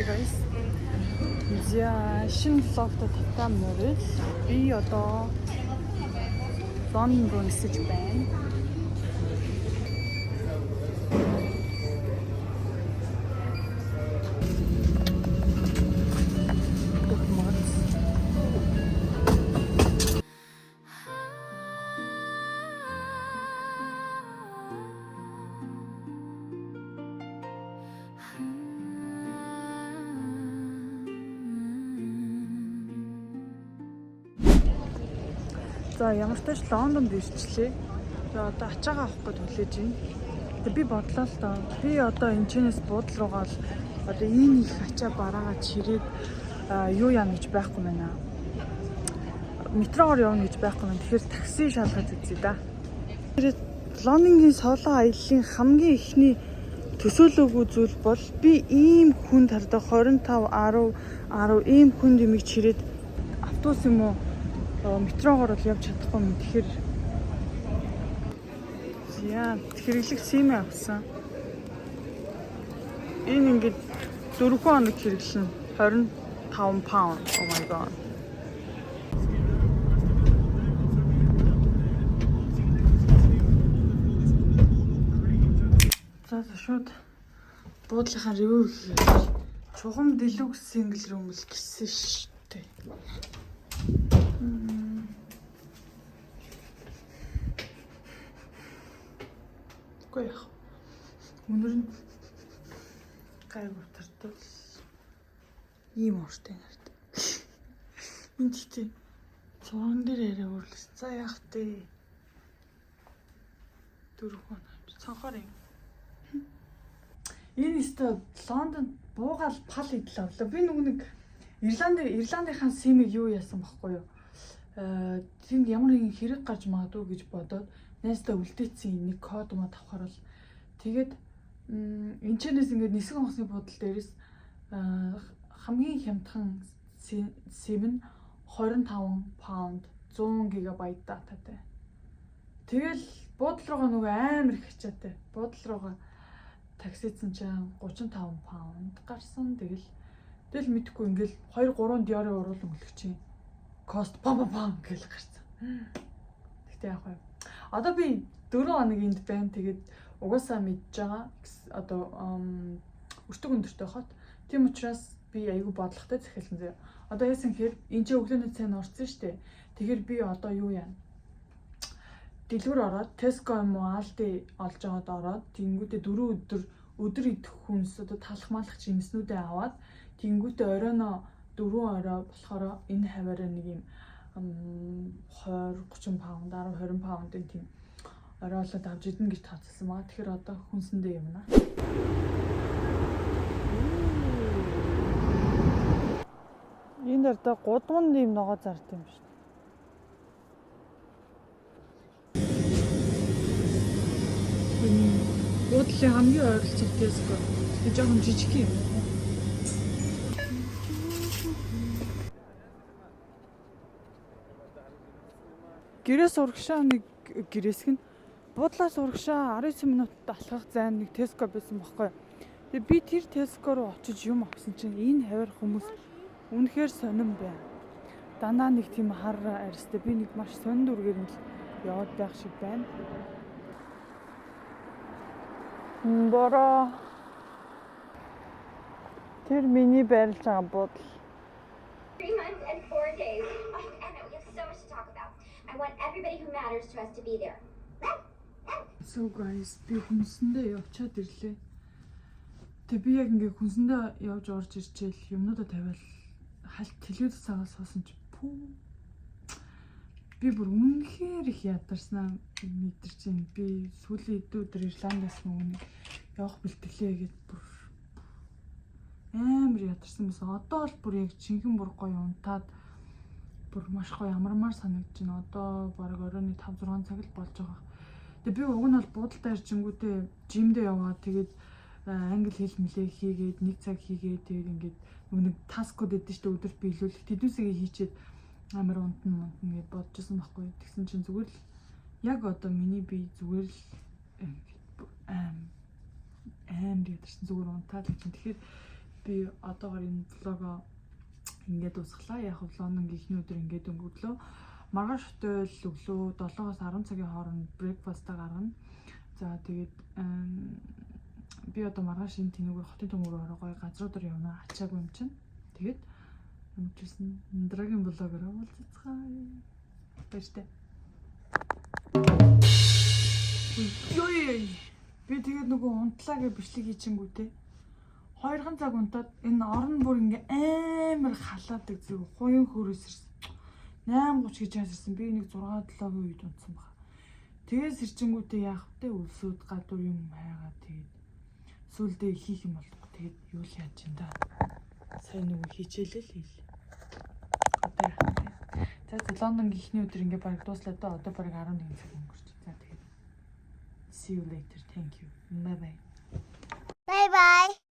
guys. За шинэ влогтой тавтаа мөрөл би одоо зон руу нисэж байна. За ямар ч тач Лондонд ирчлээ. За одоо ачаагаа авах гэж хүлээж байна. Тэгээ би бодлоо л доо. Би одоо энэчнээс буудлын руугаа л одоо ийм их ачаа бараагаад чирээд юу яана гэж байхгүй байна. Метроор явна гэж байхгүй байна. Тэгэхээр такси шалгаж үзье да. Тэгээд Лондонгийн соолон аяллаа хамгийн ихний төсөөлөөгүй зүйл бол би ийм хүнд хардаа 25 10 ийм хүнд юмыг чирээд автобус юм уу метрогоор л явж чадахгүй юм. Тэгэхээр яа хэрэглэх сим авсан. Энэ ингээд 4 хоног хэрэглэн 25 pound. Oh my god. За шууд буудлынхаа ревю хийх. Чухам дэлгүүс сингл рүүм л гисэн штэ. Гой яах. Өнөр нь гайгүй тартал ийм ууртай нарт. Энд тийм цуган дээр яриа өрлөс. За яах вэ? 4 хоног цанхаар юм. Энэ өстө Лондонд буугаал пал идэл авлаа. Би нэг Ирландынхаа симийг юу яасан баггүй юу? Тэнд ямар нэгэн хэрэг гарч магадгүй гэж бодоод найздаа үлдээсэн нэг код мод авахаар л тэгээд энэчнээс ингээд нисэх онгоцны буудлын дээрээс хамгийн хямдхан сим нь 25 pound 100 GB дататай. Тэгэл буудлын руугаа нөгөө амар их ачаатай. Буудлын руугаа таксицсан чинь 35 pound гарсан. Тэгэл мэдхгүй ингээл 2 3 диарын уруулан өлөх чинь кост пам гэж гарсан. Тэгтээ яах вэ? Одоо би 4 хоног энд байна. Тэгээд угаасаа мэдж байгаа. Одоо өртөг өндөртэй хот. Тийм учраас би айгүй бодлоготой захиалсан заяа. Одоо яасан гэхээр энэ чинь өглөөний цайнд орсон шүү дээ. Тэгэхээр би одоо юу яана? Дэлгүүр ороод Tesco юм уу Aldi олж аваад ороод тэнгүүтээ 4 өдөр идэх хүнс одоо талах малах жимснүүдээ аваад тэнгүүтээ оройно 4 орой болохоор энэ хаваараа нэг юм 20 30 pound 10 20 pound-ын тийм ороолоод авч идэнэ гэж тооцсон маа. Тэгэхээр одоо хүнсэндээ юм наа. Энэ дэр гудамн юм ногоо зард юм шүү. Буудлын хамгийн ойролцоо Tesco. Тэг жоохон жижиг юм. Гэрээс урагшаа нэг гэрээсг нь буудлаас урагшаа 19 минутад алхах зайн нэг Tesco байсан байхгүй. Тэгээ би тэр Tesco руу очиж юм авсан чинь энэ хавар хүмүүс үнэхээр сонирн байна. Дандаа нэг тийм хар арьстай би нэг маш сонир дүргээр нь яваад байх шиг байна. Бороо тэр миний байрлаж байгаа буудал 3 months and 4 days. Oh, Emma, we have so much to talk about. I want everybody who matters to us to be there. So guys, би хүнсэндээ явчаад ирлээ. Тэг би яг ингээ хүнсэндээ явж орж ирчихэл юмнуудаа тавиал хальт телевиз цагаас суусан чи пүү. Би бүр үнэхээр их ядарснаа мэдэрч байна. Би сүүлийн өдөр Ирландаас мөн явах бэлтгэлээ гэж бүр амар ядарсан байсан. Одоо бол бүр яг чинхэн бүр гоё унтаад бүр маш гоё ямармаар санагдаж байна. Одоо бараг оройн 5 6 цаг л болж байгаа. Тэгээ би уг нь бол буудалтай ирчингүүтээ жимдээ яваад тэгээд англи хэл мэлээ хийгээд 1 цаг хийгээд тэгээд ингээд нэг таскууд өгдөө штэ өдөрт биелүүлэх тэдүүсээ хийчихэд амар унтна гэж бодчихсон байхгүй. Тэгсэн чинь зүгээр л яг одоо миний бие зүгээр л амар ядарсан зүгээр унтаад гэж. Тэгэхээр би одоогоор энэ влогоо ингээд дуусглаа. Яг нь Лондонгийн эхний өдөр ингээд өнгөрдлөө. Маргааш хөтөл өглөө 7-оос 10 цагийн хооронд брейкфастаа гаргана. За тэгээд би одоо маргааш энэ тэнүүгээр хотын төмөөрөөр гоё газруудаар явна. Ачаагүй юм чинь. Тэгээд өмчсөн драгийн блогоор уулзцгаая. Баяртай. Йой. Би тэгээд нөгөө унтлаагээ бичлэг хийчихэнгүүтэй. 2 цаг унтаад энэ орон бүр ингээ амар халаадаг зүг хуйн хөрөөс ирсэн. 8:30 гэж яасэрсэн. Би нэг 6-7-гийн үед унтсан баг. Тэгээд сэрчингүүтэй яах вэ? Үлсүүд гадуур юм хайгаа тэгээд сүулдэ хийх юм болов. Тэгээд юу л яаж юм да. Сайн нөгөө хичээлэл хийл. Одоо яах вэ? За Лондонгийн эхний өдөр ингээ баг дуслаа да. Одоо баг 11 цаг өнгөрч. За тэгээд see you later. Thank you. Bye bye. Bye bye.